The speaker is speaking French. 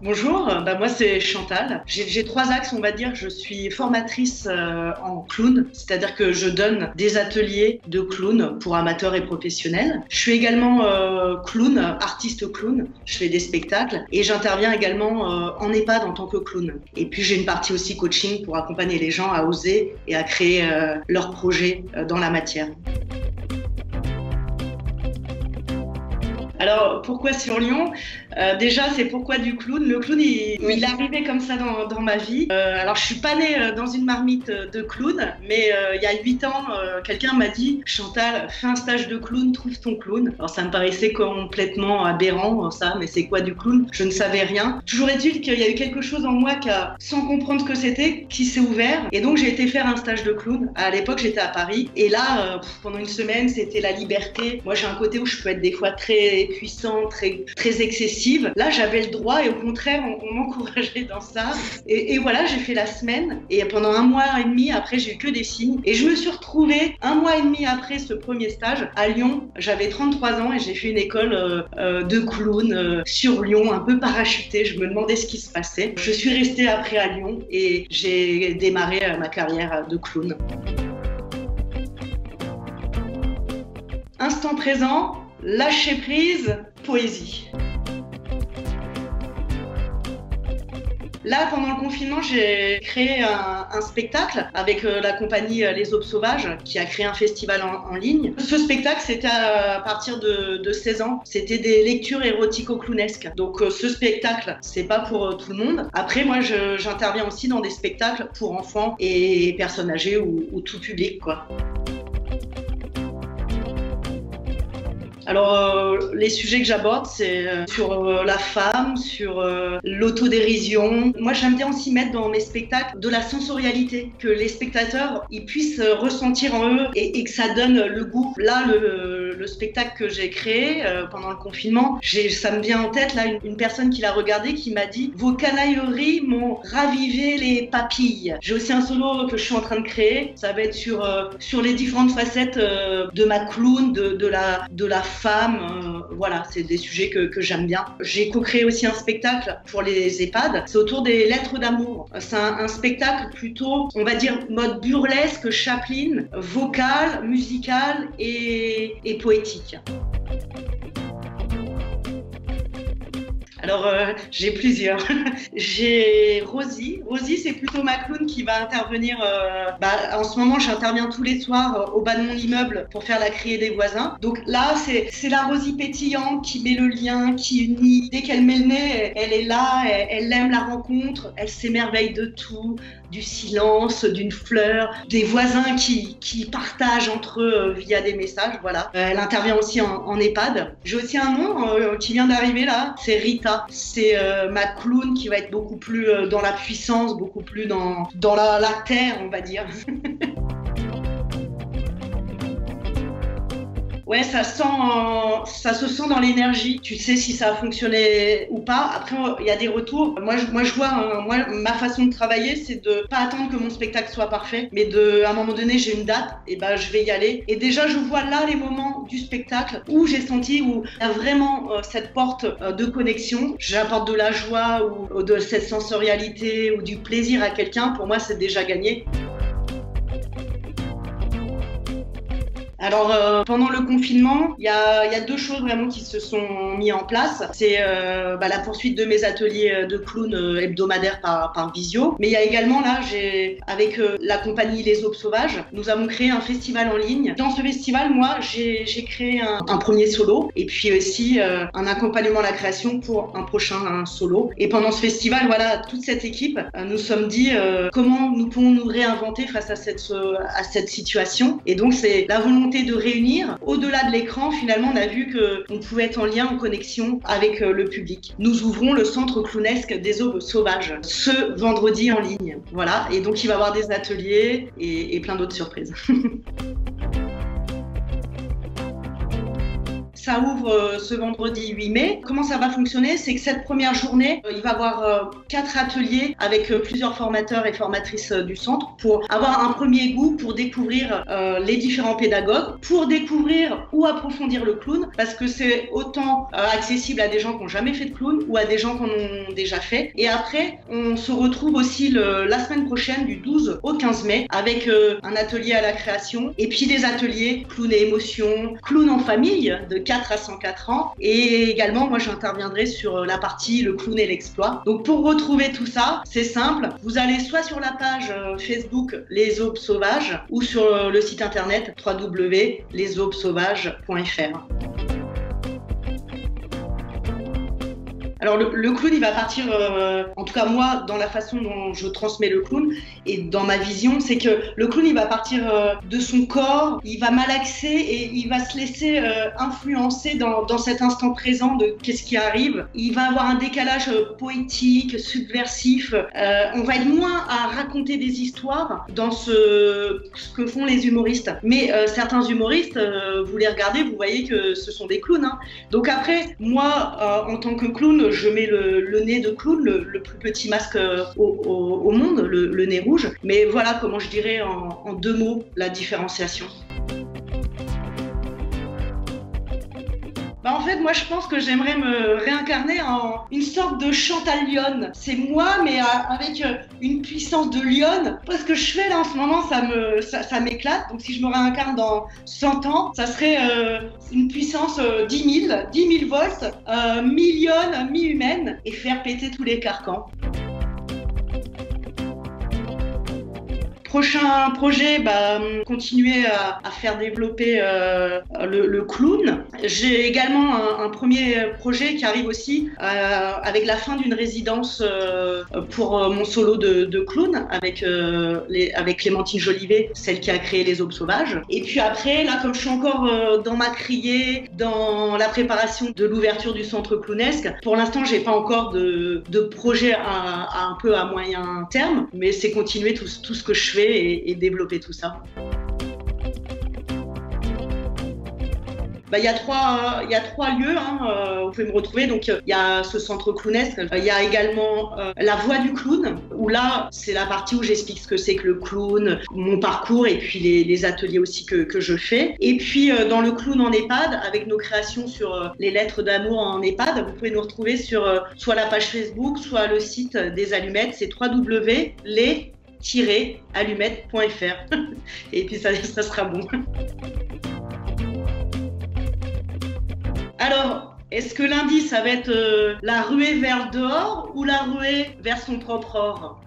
Bonjour, moi c'est Chantal. J'ai trois axes, on va dire. Je suis formatrice en clown, c'est-à-dire que je donne des ateliers de clown pour amateurs et professionnels. Je suis également clown, artiste clown. Je fais des spectacles et j'interviens également en EHPAD en tant que clown. Et puis j'ai une partie aussi coaching pour accompagner les gens à oser et à créer leurs projets dans la matière. Alors, pourquoi sur Lyon? Déjà, c'est pourquoi du clown. Le clown, il est arrivé comme ça dans ma vie. Alors, je suis pas née dans une marmite de clown, mais il y a 8 ans, quelqu'un m'a dit « Chantal, fais un stage de clown, trouve ton clown ». Alors, ça me paraissait complètement aberrant, ça, mais c'est quoi du clown? Je ne savais rien. Toujours est-il qu'il y a eu quelque chose en moi sans comprendre ce que c'était, qui s'est ouvert. Et donc, j'ai été faire un stage de clown. À l'époque, j'étais à Paris. Et là, pendant une semaine, c'était la liberté. Moi, j'ai un côté où je peux être des fois très puissante, très excessive. Là, j'avais le droit et au contraire, on m'encourageait dans ça. Et voilà, j'ai fait la semaine et pendant 1 mois et demi, après, j'ai eu que des signes. Et je me suis retrouvée 1 mois et demi après ce premier stage à Lyon. J'avais 33 ans et j'ai fait une école de clown sur Lyon, un peu parachutée. Je me demandais ce qui se passait. Je suis restée après à Lyon et j'ai démarré ma carrière de clown. Instant présent, lâcher prise, poésie. Là, pendant le confinement, j'ai créé un spectacle avec la compagnie Les Aubes Sauvages qui a créé un festival en ligne. Ce spectacle, c'était à partir de 16 ans. C'était des lectures érotico-clownesques. Donc ce spectacle, c'est pas pour tout le monde. Après, moi, j'interviens aussi dans des spectacles pour enfants et personnes âgées ou tout public, quoi. Alors, les sujets que j'aborde, c'est sur la femme, sur l'autodérision. Moi, j'aime bien aussi mettre dans mes spectacles de la sensorialité, que les spectateurs ils puissent ressentir en eux et que ça donne le goût. Là, le spectacle que j'ai créé pendant le confinement, ça me vient en tête là une personne qui l'a regardé qui m'a dit « Vos canailleries m'ont ravivé les papilles ». J'ai aussi un solo que je suis en train de créer. Ça va être sur les différentes facettes de ma clown, de la femme, voilà, c'est des sujets que j'aime bien. J'ai co-créé aussi un spectacle pour les EHPAD, c'est autour des lettres d'amour. C'est un spectacle plutôt, on va dire, mode burlesque, Chaplin, vocal, musical et poétique. Alors, j'ai plusieurs. J'ai Rosie. Rosie, c'est plutôt ma clown qui va intervenir. En ce moment, j'interviens tous les soirs au bas de mon immeuble pour faire la criée des voisins. Donc là, c'est la Rosie pétillante qui met le lien, qui unit. Dès qu'elle met le nez, elle est là, elle aime la rencontre, elle s'émerveille de tout, du silence, d'une fleur, des voisins qui partagent entre eux via des messages. Voilà. Elle intervient aussi en EHPAD. J'ai aussi un nom qui vient d'arriver là, c'est Rita. C'est ma clown qui va être beaucoup plus dans la puissance, beaucoup plus dans la terre, on va dire. Ouais, ça se sent dans l'énergie. Tu sais si ça a fonctionné ou pas. Après, il y a des retours. Moi, je vois, ma façon de travailler, c'est de pas attendre que mon spectacle soit parfait, mais à un moment donné, j'ai une date, et je vais y aller. Et déjà, je vois là les moments du spectacle où j'ai senti où il y a vraiment cette porte de connexion. J'apporte de la joie ou de cette sensorialité ou du plaisir à quelqu'un. Pour moi, c'est déjà gagné. Alors, pendant le confinement, il y a 2 choses vraiment qui se sont mises en place. C'est la poursuite de mes ateliers de clown hebdomadaires par visio. Mais il y a également, là, avec la compagnie Les Aubes Sauvages, nous avons créé un festival en ligne. Dans ce festival, moi, j'ai créé un premier solo et puis aussi un accompagnement à la création pour un prochain solo. Et pendant ce festival, voilà, toute cette équipe, nous sommes dit comment nous pouvons nous réinventer face à cette situation. Et donc, c'est la volonté de réunir. Au-delà de l'écran, finalement, on a vu qu'on pouvait être en lien, en connexion avec le public. Nous ouvrons le centre clownesque des Aubes Sauvages ce vendredi en ligne. Voilà, et donc il va y avoir des ateliers et plein d'autres surprises. ça ouvre ce vendredi 8 mai. Comment ça va fonctionner? C'est que cette première journée, il va y avoir 4 ateliers avec plusieurs formateurs et formatrices du centre pour avoir un premier goût, pour découvrir les différents pédagogues, pour découvrir ou approfondir le clown, parce que c'est autant accessible à des gens qui n'ont jamais fait de clown ou à des gens qui en ont déjà fait. Et après, on se retrouve aussi la semaine prochaine du 12 au 15 mai avec un atelier à la création et puis des ateliers clown et émotion, clown en famille de 4 à 104 ans. Et également, moi, j'interviendrai sur la partie le clown et l'exploit. Donc, pour retrouver tout ça, c'est simple. Vous allez soit sur la page Facebook Les Aubes Sauvages ou sur le site internet www.lesaubesauvages.fr. Alors le clown, il va partir, en tout cas moi, dans la façon dont je transmets le clown et dans ma vision, c'est que le clown, il va partir de son corps, il va malaxer et il va se laisser influencer dans cet instant présent de qu'est-ce qui arrive. Il va avoir un décalage poétique, subversif. On va être moins à raconter des histoires dans ce que font les humoristes. Mais certains humoristes, vous les regardez, vous voyez que ce sont des clowns. Hein. Donc après, moi, en tant que clown, je mets le nez de clown, le plus petit masque au monde, le nez rouge. Mais voilà comment je dirais en 2 mots la différenciation. En fait, moi, je pense que j'aimerais me réincarner en une sorte de Chantal Lionne. C'est moi, mais avec une puissance de lionne. Parce que je fais là en ce moment, ça m'éclate. Donc, si je me réincarne dans 100 ans, ça serait une puissance 10 000 volts, mi-lionne, mi-humaine, et faire péter tous les carcans. Prochain projet, continuer à faire développer le clown. J'ai également un premier projet qui arrive aussi avec la fin d'une résidence pour mon solo de clown avec Clémentine Jolivet, celle qui a créé Les Aubes Sauvages. Et puis après, là, comme je suis encore dans ma criée, dans la préparation de l'ouverture du centre clownesque, pour l'instant, j'ai pas encore de projet un peu à moyen terme, mais c'est continuer tout ce que je fais et développer tout ça. Il y a trois lieux, vous pouvez me retrouver. Donc, il y a ce centre clownesque. Il y a également la voix du clown, où là, c'est la partie où j'explique ce que c'est que le clown, mon parcours et puis les ateliers aussi que je fais. Et puis, dans le clown en EHPAD, avec nos créations sur les lettres d'amour en EHPAD, vous pouvez nous retrouver sur soit la page Facebook, soit le site des Allumettes. C'est www.les-allumettes.fr. Et puis, ça sera bon. Alors, est-ce que lundi, ça va être la ruée vers dehors ou la ruée vers son propre or ?